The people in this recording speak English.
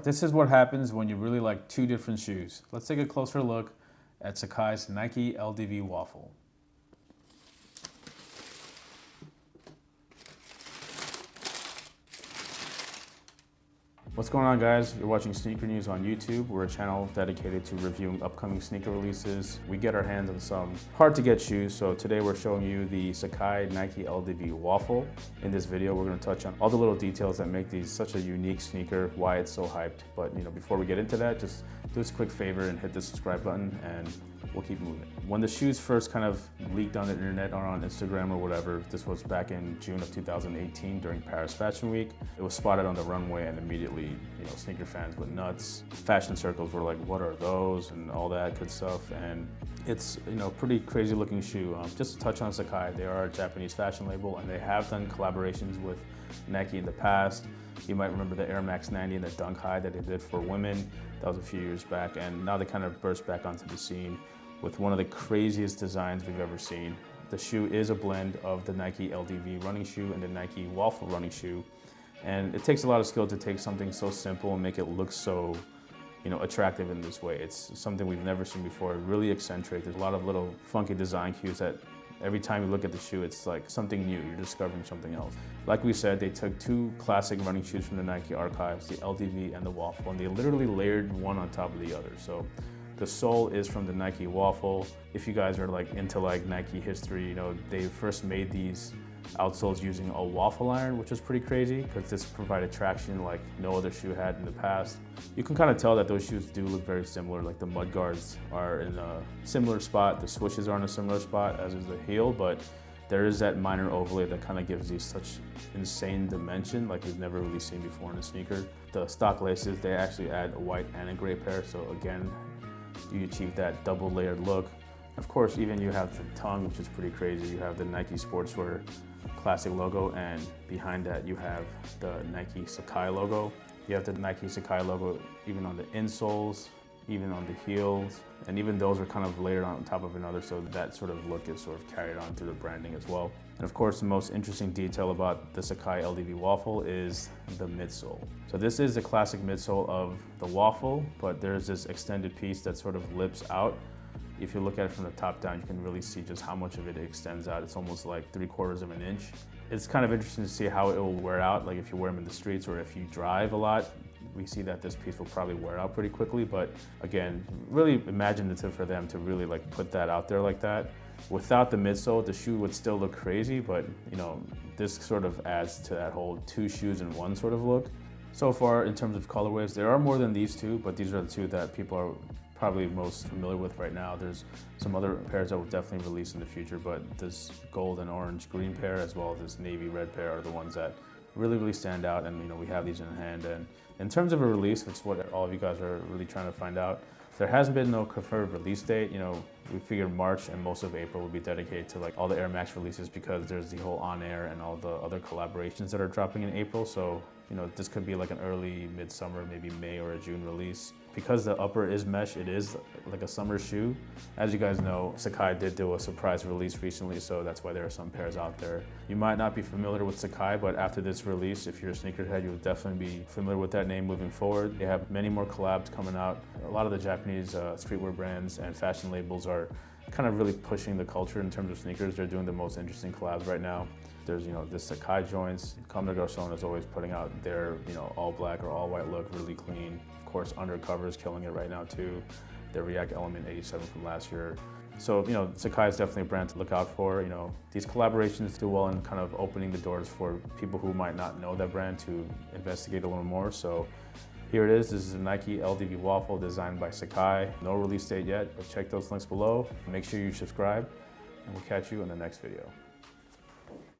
This is what happens when you really like two different shoes. Let's take a closer look at Sacai's Nike LDV Waffle. What's going on, guys? You're watching Sneaker News on YouTube. We're a channel dedicated to reviewing upcoming sneaker releases. We get our hands on some hard to get shoes, so today we're showing you the Sacai Nike LDV Waffle. In this video, we're going to touch on all the little details that make these such a unique sneaker, why it's so hyped. But before we get into that, just do us a quick favor and hit the subscribe button and we'll keep moving. When the shoes first kind of leaked on the internet or on Instagram or whatever, this was back in June of 2018 during Paris Fashion Week. It was spotted on the runway and immediately, sneaker fans went nuts. Fashion circles were like, what are those? And all that good stuff. And it's, pretty crazy looking shoe. Just to touch on Sacai, they are a Japanese fashion label and they have done collaborations with Nike in the past. You might remember the Air Max 90 and the Dunk High that they did for women. That was a few years back, and now they kind of burst back onto the scene with one of the craziest designs we've ever seen. The shoe is a blend of the Nike LDV running shoe and the Nike Waffle running shoe. And it takes a lot of skill to take something so simple and make it look so, attractive in this way. It's something we've never seen before, really eccentric. There's a lot of little funky design cues that every time you look at the shoe, it's like something new. You're discovering something else. Like we said, they took two classic running shoes from the Nike archives, the LDV and the Waffle, and they literally layered one on top of the other. So the sole is from the Nike Waffle. If you guys are into Nike history, they first made these outsoles using a waffle iron, which was pretty crazy because this provided traction like no other shoe had in the past. You can kind of tell that those shoes do look very similar. Like the mud guards are in a similar spot, the swooshes are in a similar spot as is the heel, but there is that minor overlay that kind of gives these such insane dimension like we've never really seen before in a sneaker. The stock laces, they actually add a white and a gray pair, so again, you achieve that double layered look. Of course, even you have the tongue, which is pretty crazy. You have the Nike Sportswear classic logo, and behind that you have the Nike Sacai logo. You have the Nike Sacai logo even on the insoles, even on the heels, and even those are kind of layered on top of another, so that sort of look is sort of carried on through the branding as well. And of course, the most interesting detail about the Sacai LDV Waffle is the midsole. So this is the classic midsole of the Waffle, but there's this extended piece that sort of lips out. If you look at it from the top down, you can really see just how much of it extends out. It's almost like 3/4 of an inch. It's kind of interesting to see how it will wear out, like if you wear them in the streets or if you drive a lot. We see that this piece will probably wear out pretty quickly, but again, really imaginative for them to really put that out there like that. Without the midsole, the shoe would still look crazy, but this sort of adds to that whole two shoes in one sort of look. So far, in terms of colorways, there are more than these two, but these are the two that people are probably most familiar with right now. There's some other pairs that will definitely release in the future, but this gold and orange green pair as well as this navy red pair are the ones that really stand out, and we have these in hand. And in terms of a release, it's what all of you guys are really trying to find out. There has been no confirmed release date. We figured March and most of April would be dedicated to all the Air Max releases because there's the whole On Air and all the other collaborations that are dropping in April. So this could be an early midsummer, maybe May or a June release. Because the upper is mesh, it is like a summer shoe. As you guys know, Sacai did do a surprise release recently, so that's why there are some pairs out there. You might not be familiar with Sacai, but after this release, if you're a sneakerhead, you'll definitely be familiar with that name moving forward. They have many more collabs coming out. A lot of the Japanese streetwear brands and fashion labels are kind of really pushing the culture in terms of sneakers. They're doing the most interesting collabs right now. There's, the Sacai joints. Comme des Garçons is always putting out their, all black or all white look, really clean. Of course, Undercover is killing it right now too. Their React Element 87 from last year. So, Sacai is definitely a brand to look out for. These collaborations do well in kind of opening the doors for people who might not know that brand to investigate a little more. So here it is. This is a Nike LDV Waffle designed by Sacai. No release date yet, but check those links below. Make sure you subscribe, and we'll catch you in the next video.